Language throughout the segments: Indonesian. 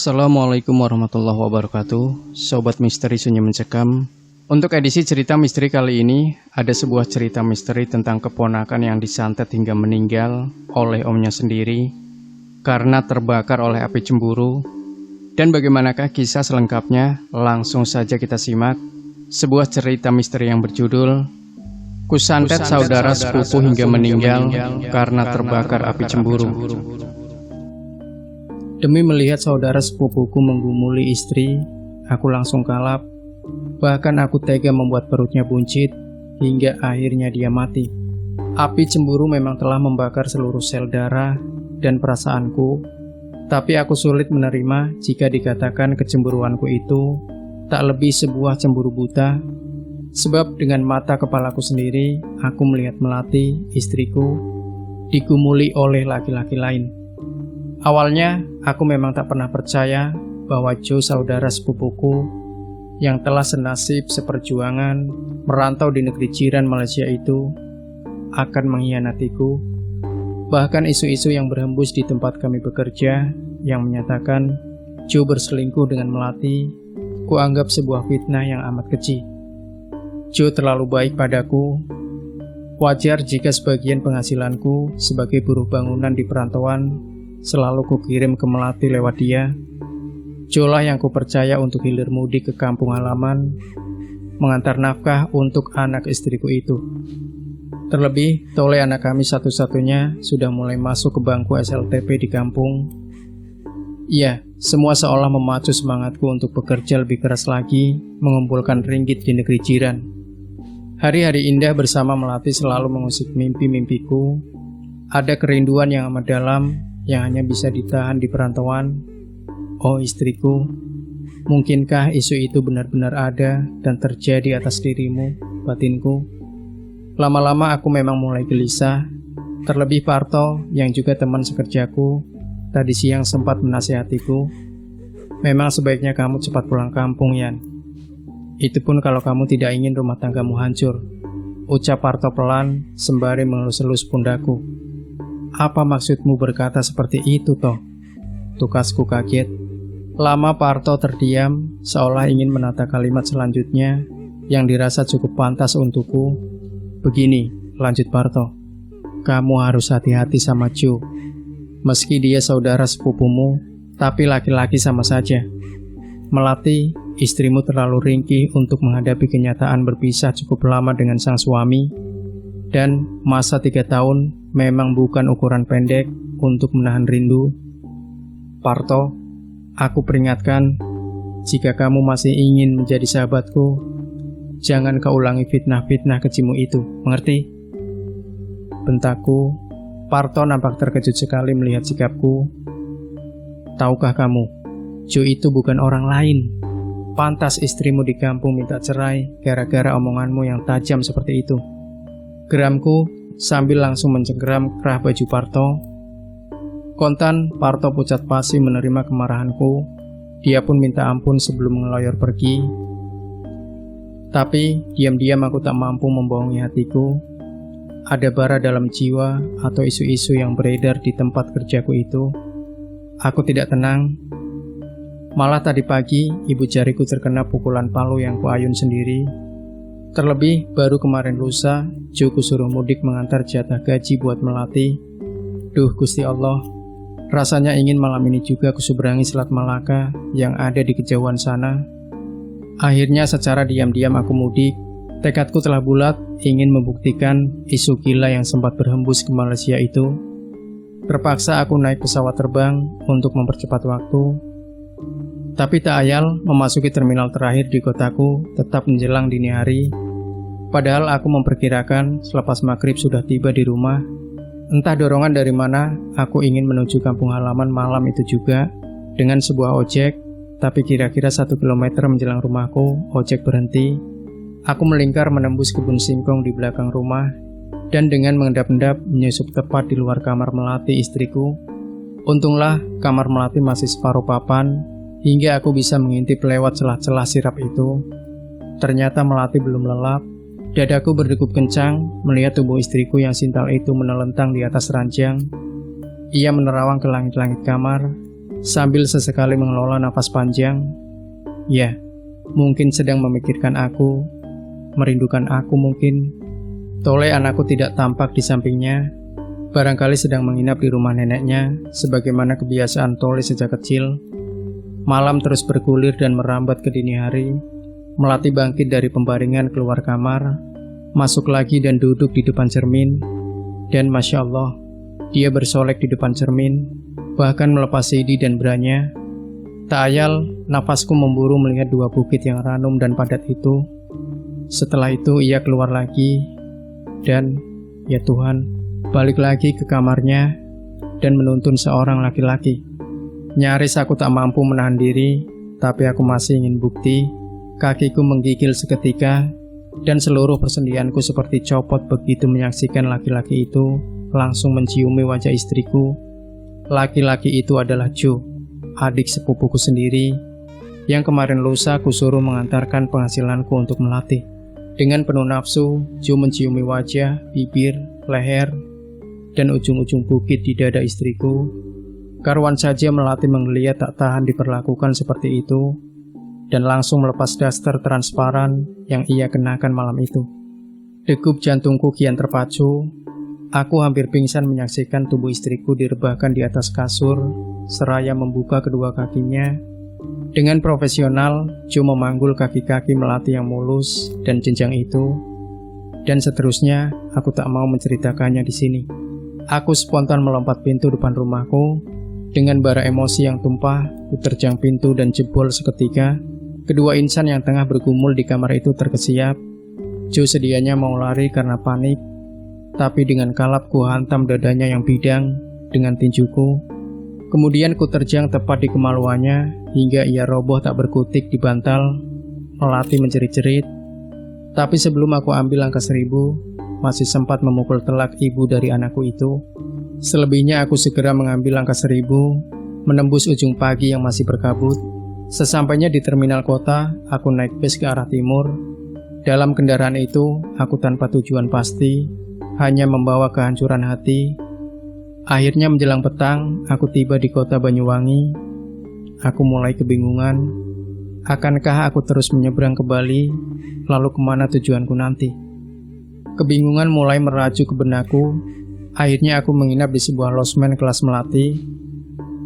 Assalamualaikum warahmatullahi wabarakatuh. Sobat Misteri Sunyi Mencekam. Untuk edisi cerita misteri kali ini, ada sebuah cerita misteri tentang keponakan yang disantet hingga meninggal oleh omnya sendiri karena terbakar oleh api cemburu. Dan bagaimanakah kisah selengkapnya? Langsung saja kita simak sebuah cerita misteri yang berjudul Kusantet Saudara Sepupu Hingga Meninggal Karena Terbakar Api Cemburu. Demi melihat saudara sepupuku menggumuli istri, aku langsung kalap. Bahkan aku tega membuat perutnya buncit, hingga akhirnya dia mati. Api cemburu memang telah membakar seluruh sel darah dan perasaanku, tapi aku sulit menerima jika dikatakan kecemburuanku itu tak lebih sebuah cemburu buta. Sebab dengan mata kepalaku sendiri, aku melihat Melati, istriku, digumuli oleh laki-laki lain. Awalnya, aku memang tak pernah percaya bahwa Joe, saudara sepupuku yang telah senasib seperjuangan merantau di negeri jiran Malaysia itu, akan mengkhianatiku. Bahkan isu-isu yang berhembus di tempat kami bekerja yang menyatakan Joe berselingkuh dengan Melati, kuanggap sebuah fitnah yang amat keji. Joe terlalu baik padaku. Wajar jika sebagian penghasilanku sebagai buruh bangunan di perantauan selalu kukirim ke Melati lewat dia. Joe lah yang kupercaya untuk hilir mudik ke kampung halaman, mengantar nafkah untuk anak istriku itu. Terlebih, Tole anak kami satu-satunya sudah mulai masuk ke bangku SLTP di kampung. Iya, semua seolah memacu semangatku untuk bekerja lebih keras lagi, mengumpulkan ringgit di negeri jiran. Hari-hari indah bersama Melati selalu mengusik mimpi-mimpiku. Ada kerinduan yang amat dalam yang hanya bisa ditahan di perantauan. Oh istriku, mungkinkah isu itu benar-benar ada dan terjadi atas dirimu, batinku? Lama-lama aku memang mulai gelisah. Terlebih Parto yang juga teman sekerjaku tadi siang sempat menasihatiku, memang sebaiknya kamu cepat pulang kampung, Yan. Itu pun kalau kamu tidak ingin rumah tanggamu hancur, ucap Parto pelan sembari mengelus-elus pundakku. Apa maksudmu berkata seperti itu toh? Tukasku kaget. Lama Parto terdiam, seolah ingin menata kalimat selanjutnya yang dirasa cukup pantas untukku. Begini, lanjut Parto. Kamu harus hati-hati sama Joe. Meski dia saudara sepupumu, tapi laki-laki sama saja. Melati, istrimu terlalu ringkih untuk menghadapi kenyataan berpisah cukup lama dengan sang suami. Dan masa 3 tahun memang bukan ukuran pendek untuk menahan rindu. Parto, aku peringatkan, jika kamu masih ingin menjadi sahabatku, jangan kau ulangi fitnah-fitnah kejimu itu, mengerti? Bentakku. Parto nampak terkejut sekali melihat sikapku. Tahukah kamu, Joe itu bukan orang lain. Pantas istrimu di kampung minta cerai gara-gara omonganmu yang tajam seperti itu. Geramku sambil langsung mencengkeram kerah baju Parto. Kontan, Parto pucat pasi menerima kemarahanku. Dia pun minta ampun sebelum mengeloyor pergi. Tapi, diam-diam aku tak mampu membohongi hatiku. Ada bara dalam jiwa atau isu-isu yang beredar di tempat kerjaku itu. Aku tidak tenang. Malah tadi pagi, ibu jariku terkena pukulan palu yang kuayun sendiri. Terlebih, baru kemarin lusa, Joe kusuruh mudik mengantar jatah gaji buat Melati. Duh Gusti Allah, rasanya ingin malam ini juga kuseberangi Selat Malaka yang ada di kejauhan sana. Akhirnya secara diam-diam aku mudik. Tekadku telah bulat, ingin membuktikan isu gila yang sempat berhembus ke Malaysia itu. Terpaksa aku naik pesawat terbang untuk mempercepat waktu. Tapi tak ayal, memasuki terminal terakhir di kotaku tetap menjelang dini hari. Padahal aku memperkirakan selepas maghrib sudah tiba di rumah. Entah dorongan dari mana, aku ingin menuju kampung halaman malam itu juga dengan sebuah ojek. Tapi kira-kira 1 kilometer menjelang rumahku, ojek berhenti. Aku melingkar menembus kebun singkong di belakang rumah dan dengan mengendap-endap menyusup tepat di luar kamar Melati istriku. Untunglah kamar Melati masih separuh papan hingga aku bisa mengintip lewat celah-celah sirap itu. Ternyata Melati belum lelap. Dadaku berdegup kencang melihat tubuh istriku yang sintal itu menelentang di atas ranjang. Ia menerawang ke langit-langit kamar. sambil sesekali mengelola nafas panjang. Ya, mungkin sedang memikirkan aku, merindukan aku mungkin. Tole anakku tidak tampak di sampingnya, barangkali sedang menginap di rumah neneknya, sebagaimana kebiasaan Tole sejak kecil. Malam terus bergulir dan merambat ke dini hari. Melati bangkit dari pembaringan keluar kamar, masuk lagi dan duduk di depan cermin. Dan Masya Allah, dia bersolek di depan cermin, bahkan melepas sidi dan branya. Tak ayal, nafasku memburu melihat dua bukit yang ranum dan padat itu. Setelah itu ia keluar lagi, dan, ya Tuhan, balik lagi ke kamarnya, dan menuntun seorang laki-laki. Nyaris aku tak mampu menahan diri, tapi aku masih ingin bukti. Kakiku menggigil seketika, dan seluruh persendianku seperti copot begitu menyaksikan laki-laki itu langsung menciumi wajah istriku. Laki-laki itu adalah Joe, adik sepupuku sendiri, yang kemarin lusa kusuruh mengantarkan penghasilanku untuk melatih. Dengan penuh nafsu, Joe menciumi wajah, bibir, leher, dan ujung-ujung bukit di dada istriku. Karuan saja Melati menggeliat tak tahan diperlakukan seperti itu, dan langsung melepas daster transparan yang ia kenakan malam itu. Degup jantungku kian terpacu. Aku hampir pingsan menyaksikan tubuh istriku direbahkan di atas kasur, seraya membuka kedua kakinya. Dengan profesional, Joe memanggul kaki-kaki Melati yang mulus dan jenjang itu, dan seterusnya. Aku tak mau menceritakannya di sini. Aku spontan melompat pintu depan rumahku. Dengan bara emosi yang tumpah, ku terjang pintu dan jebol seketika. Kedua insan yang tengah bergumul di kamar itu terkesiap. Joe sedianya mau lari karena panik, tapi dengan kalap ku hantam dadanya yang bidang dengan tinjuku. Kemudian ku terjang tepat di kemaluannya hingga ia roboh tak berkutik di bantal. Melati menjerit-jerit. Tapi sebelum aku ambil angka 1000, masih sempat memukul telak ibu dari anakku itu. Selebihnya aku segera mengambil angka 1000, menembus ujung pagi yang masih berkabut. Sesampainya di terminal kota, aku naik bis ke arah timur. Dalam kendaraan itu, aku tanpa tujuan pasti, hanya membawa kehancuran hati. Akhirnya menjelang petang, aku tiba di kota Banyuwangi. Aku mulai kebingungan. Akankah aku terus menyeberang ke Bali, lalu kemana tujuanku nanti? Kebingungan mulai merajuk ke benakku. Akhirnya aku menginap di sebuah losmen kelas Melati.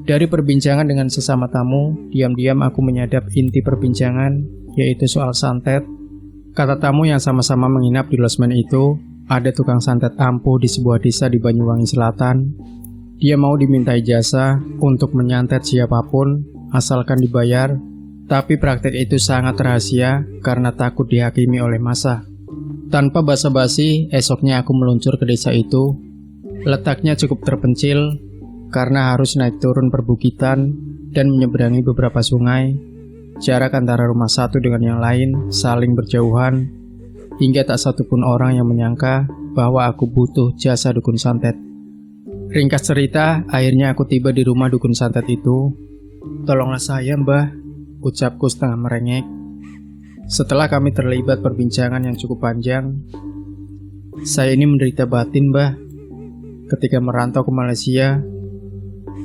Dari perbincangan dengan sesama tamu, diam-diam aku menyadap inti perbincangan, yaitu soal santet. Kata tamu yang sama-sama menginap di losmen itu, ada tukang santet ampuh di sebuah desa di Banyuwangi Selatan. Dia mau dimintai jasa untuk menyantet siapapun, asalkan dibayar. Tapi praktek itu sangat rahasia karena takut dihakimi oleh massa. Tanpa basa-basi, esoknya aku meluncur ke desa itu. Letaknya cukup terpencil, karena harus naik turun perbukitan dan menyeberangi beberapa sungai. Jarak antara rumah satu dengan yang lain saling berjauhan, hingga tak satupun orang yang menyangka bahwa aku butuh jasa dukun santet. Ringkas cerita, akhirnya aku tiba di rumah dukun santet itu. "Tolonglah saya, Mbah," ucapku setengah merengek. Setelah kami terlibat perbincangan yang cukup panjang, "Saya ini menderita batin, Mbah. Ketika merantau ke Malaysia,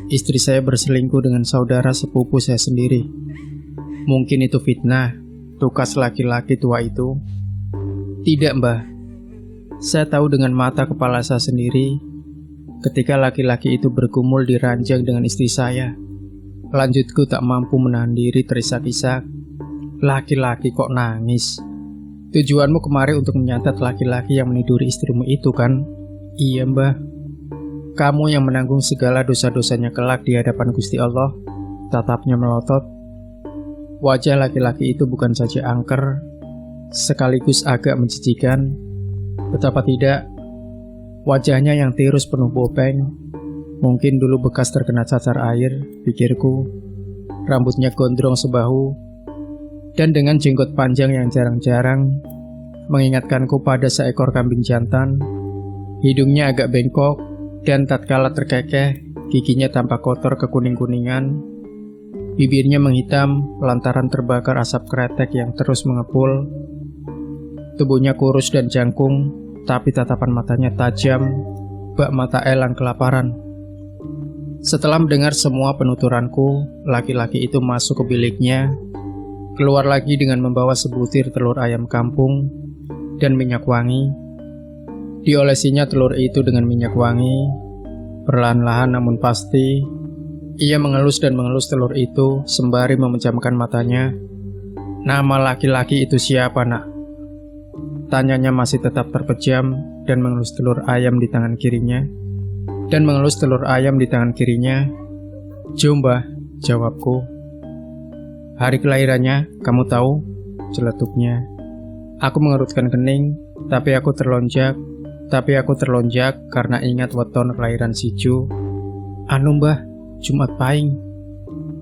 istri saya berselingkuh dengan saudara sepupu saya sendiri. Mungkin itu fitnah, tukas laki-laki tua itu." "Tidak, Mbah. Saya tahu dengan mata kepala saya sendiri ketika laki-laki itu bergumul di ranjang dengan istri saya." Lanjutku tak mampu menahan diri terisak-isak. "Laki-laki kok nangis? Tujuanmu kemari untuk menyantet laki-laki yang meniduri istrimu itu kan?" "Iya, Mbah. Kamu yang menanggung segala dosa-dosanya kelak di hadapan Gusti Allah," tatapnya melotot. Wajah laki-laki itu bukan saja angker, sekaligus agak menjijikan. Betapa tidak, wajahnya yang tirus penuh bopeng. Mungkin dulu bekas terkena cacar air, pikirku. Rambutnya gondrong sebahu, dan dengan jenggot panjang yang jarang-jarang, mengingatkanku pada seekor kambing jantan. Hidungnya agak bengkok, dan tatkala terkekeh, giginya tampak kotor kekuning-kuningan. Bibirnya menghitam lantaran terbakar asap kretek yang terus mengepul. Tubuhnya kurus dan jangkung, tapi tatapan matanya tajam, bak mata elang kelaparan. Setelah mendengar semua penuturanku, laki-laki itu masuk ke biliknya, keluar lagi dengan membawa sebutir telur ayam kampung dan minyak wangi. Diolesinya telur itu dengan minyak wangi, perlahan-lahan namun pasti. Ia mengelus dan mengelus telur itu sembari memejamkan matanya. "Nama laki-laki itu siapa, nak?" Tanyanya masih tetap terpejam dan mengelus telur ayam di tangan kirinya. "Jomba," jawabku. "Hari kelahirannya, kamu tahu?" celetuknya. Aku mengerutkan kening, tapi aku terlonjak karena ingat weton kelahiran si Ju. "Anu mbah, Jumat Pahing."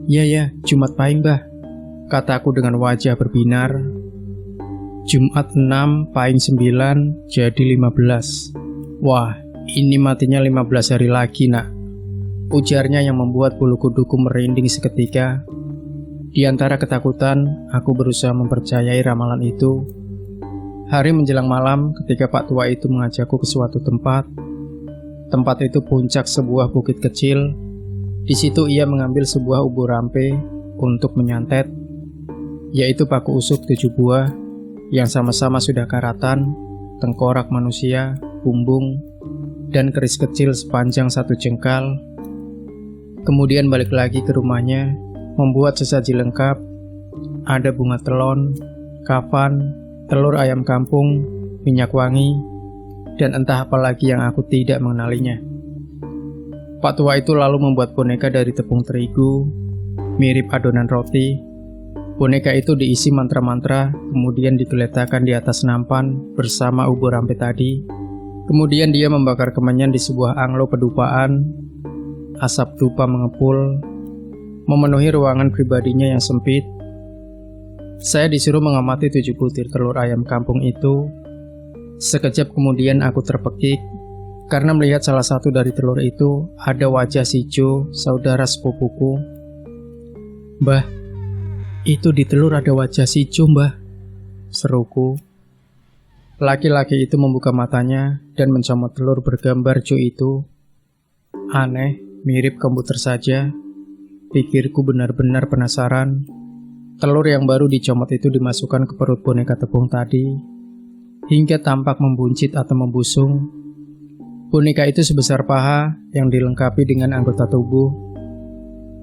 "Iya, Jumat Pahing mbah," kataku dengan wajah berbinar. "Jumat 6, Pahing 9, jadi 15. Wah, ini matinya 15 hari lagi, nak," ujarnya yang membuat bulu kuduku merinding seketika. Di antara ketakutan, aku berusaha mempercayai ramalan itu. Hari menjelang malam ketika Pak Tua itu mengajakku ke suatu tempat. Tempat itu puncak sebuah bukit kecil. Di situ ia mengambil sebuah ubur rampe untuk menyantet, yaitu paku usuk 7 buah yang sama-sama sudah karatan, tengkorak manusia, bumbung, dan keris kecil sepanjang 1 jengkal. Kemudian balik lagi ke rumahnya, membuat sesaji lengkap. Ada bunga telon, kafan, telur ayam kampung, minyak wangi, dan entah apa lagi yang aku tidak mengenalinya. Pak Tua itu lalu membuat boneka dari tepung terigu, mirip adonan roti. Boneka itu diisi mantra-mantra, kemudian digeletakkan di atas nampan bersama ubur rampe tadi. Kemudian dia membakar kemenyan di sebuah anglo pedupaan. Asap dupa mengepul, memenuhi ruangan pribadinya yang sempit. Saya disuruh mengamati 7 butir telur ayam kampung itu. Sekejap kemudian aku terpekik karena melihat salah satu dari telur itu ada wajah si Jo, saudara sepupuku. "Mbah, itu di telur ada wajah si Jo, mbah," seruku. Laki-laki itu membuka matanya dan mencomot telur bergambar Jo itu. Aneh, mirip komputer saja. Pikirku benar-benar penasaran. Telur yang baru dicomot itu dimasukkan ke perut boneka tepung tadi, hingga tampak membuncit atau membusung. Boneka itu sebesar paha yang dilengkapi dengan anggota tubuh,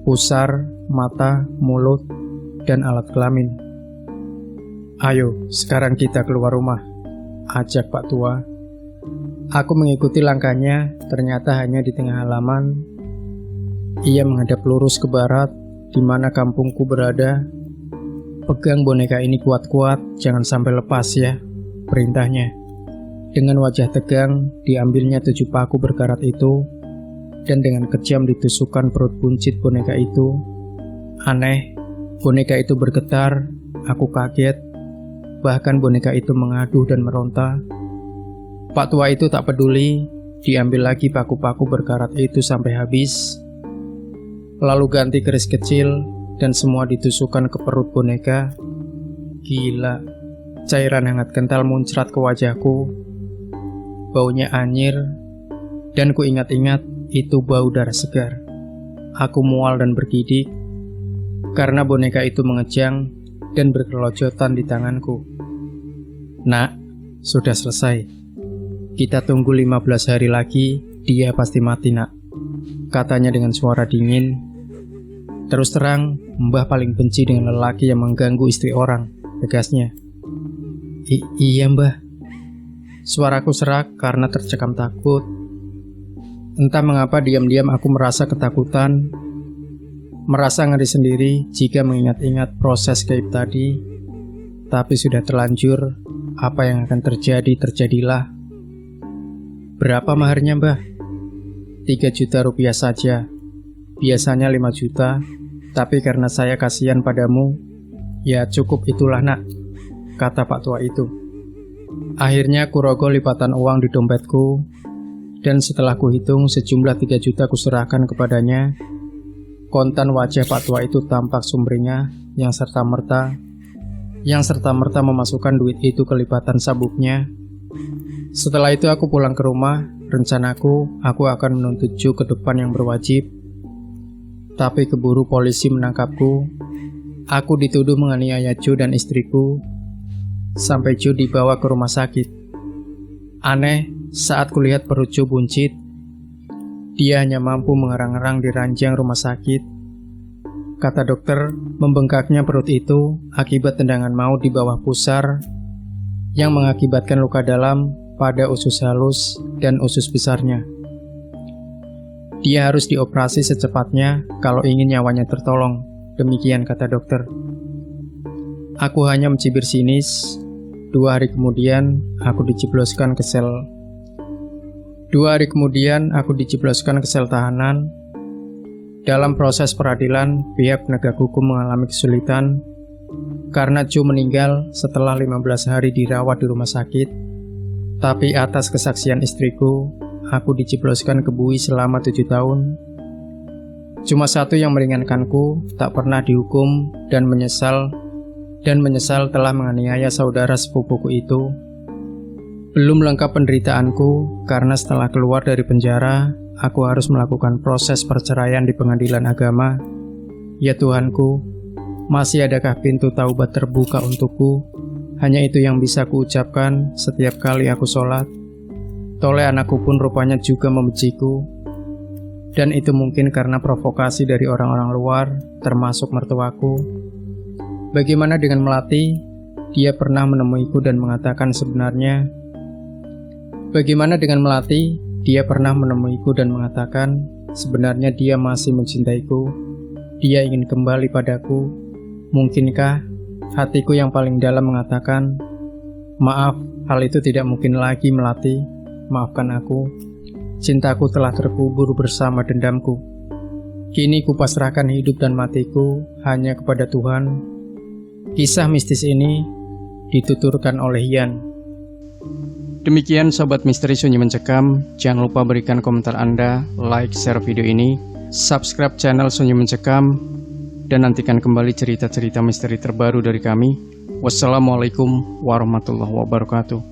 pusar, mata, mulut, dan alat kelamin. "Ayo, sekarang kita keluar rumah," ajak Pak Tua. Aku mengikuti langkahnya, ternyata hanya di tengah halaman. Ia menghadap lurus ke barat, di mana kampungku berada. "Pegang boneka ini kuat-kuat, jangan sampai lepas ya," perintahnya. Dengan wajah tegang, diambilnya 7 paku berkarat itu, dan dengan kejam ditusukkan perut buncit boneka itu. Aneh, boneka itu bergetar, aku kaget, bahkan boneka itu mengaduh dan meronta. Pak Tua itu tak peduli, diambil lagi paku-paku berkarat itu sampai habis, lalu ganti keris kecil, dan semua ditusukkan ke perut boneka. Gila, cairan hangat kental muncrat ke wajahku. Baunya anyir, dan ku ingat-ingat itu bau darah segar. Aku mual dan bergidik, karena boneka itu mengejang dan berkelojotan di tanganku. "Nak, sudah selesai. Kita tunggu 15 hari lagi, dia pasti mati, nak," katanya dengan suara dingin. "Terus terang, Mbah paling benci dengan lelaki yang mengganggu istri orang," tegasnya. Iya mbah." Suaraku serak karena tercekam takut. Entah mengapa diam-diam aku merasa ketakutan, merasa ngeri sendiri jika mengingat-ingat proses gaib tadi. Tapi sudah terlanjur, apa yang akan terjadi, terjadilah. "Berapa maharnya, mbah?" 3 juta rupiah saja. Biasanya 5 juta, tapi karena saya kasihan padamu, ya cukup itulah, nak, kata Pak Tua itu. Akhirnya kurogoh lipatan uang di dompetku, dan setelah kuhitung sejumlah 3 juta kuserahkan kepadanya. Kontan wajah Pak Tua itu tampak sumringah yang serta-merta memasukkan duit itu ke lipatan sabuknya. Setelah itu aku pulang ke rumah. Rencanaku, aku akan menuntut Ju ke depan yang berwajib. tapi keburu polisi menangkapku. Aku dituduh menganiaya Joe dan istriku, sampai Joe dibawa ke rumah sakit. Aneh, saat kulihat perut Joe buncit, dia hanya mampu mengerang-erang di ranjang rumah sakit. Kata dokter, membengkaknya perut itu akibat tendangan maut di bawah pusar yang mengakibatkan luka dalam pada usus halus dan usus besarnya. Dia harus dioperasi secepatnya kalau ingin nyawanya tertolong, demikian kata dokter. Aku hanya mencibir sinis. 2 hari kemudian, aku dijebloskan ke sel. 2 hari kemudian, aku dijebloskan ke sel tahanan. Dalam proses peradilan, pihak penegak hukum mengalami kesulitan karena Joe meninggal setelah 15 hari dirawat di rumah sakit. Tapi atas kesaksian istriku, aku dijebloskan ke bui selama 7 tahun. Cuma satu yang meringankanku, tak pernah dihukum dan menyesal telah menganiaya saudara sepupuku itu. Belum lengkap penderitaanku karena setelah keluar dari penjara, aku harus melakukan proses perceraian di pengadilan agama. Ya Tuhanku, masih adakah pintu taubat terbuka untukku? Hanya itu yang bisa kuucapkan setiap kali aku sholat. Tole anakku pun rupanya juga membenciku. Dan itu mungkin karena provokasi dari orang-orang luar, termasuk mertuaku. Bagaimana dengan Melati? Dia pernah menemuiku dan mengatakan sebenarnya. Bagaimana dengan Melati? Dia pernah menemuiku dan mengatakan sebenarnya dia masih mencintaiku. Dia ingin kembali padaku. Mungkinkah? Hatiku yang paling dalam mengatakan, maaf, hal itu tidak mungkin lagi Melati. Maafkan aku. Cintaku telah terkubur bersama dendamku. Kini kupasrahkan hidup dan matiku hanya kepada Tuhan. Kisah mistis ini dituturkan oleh Ian. Demikian Sobat Misteri Sunyi Mencekam. Jangan lupa berikan komentar Anda, like, share video ini, subscribe channel Sunyi Mencekam, dan nantikan kembali cerita-cerita misteri terbaru dari kami. Wassalamualaikum warahmatullahi wabarakatuh.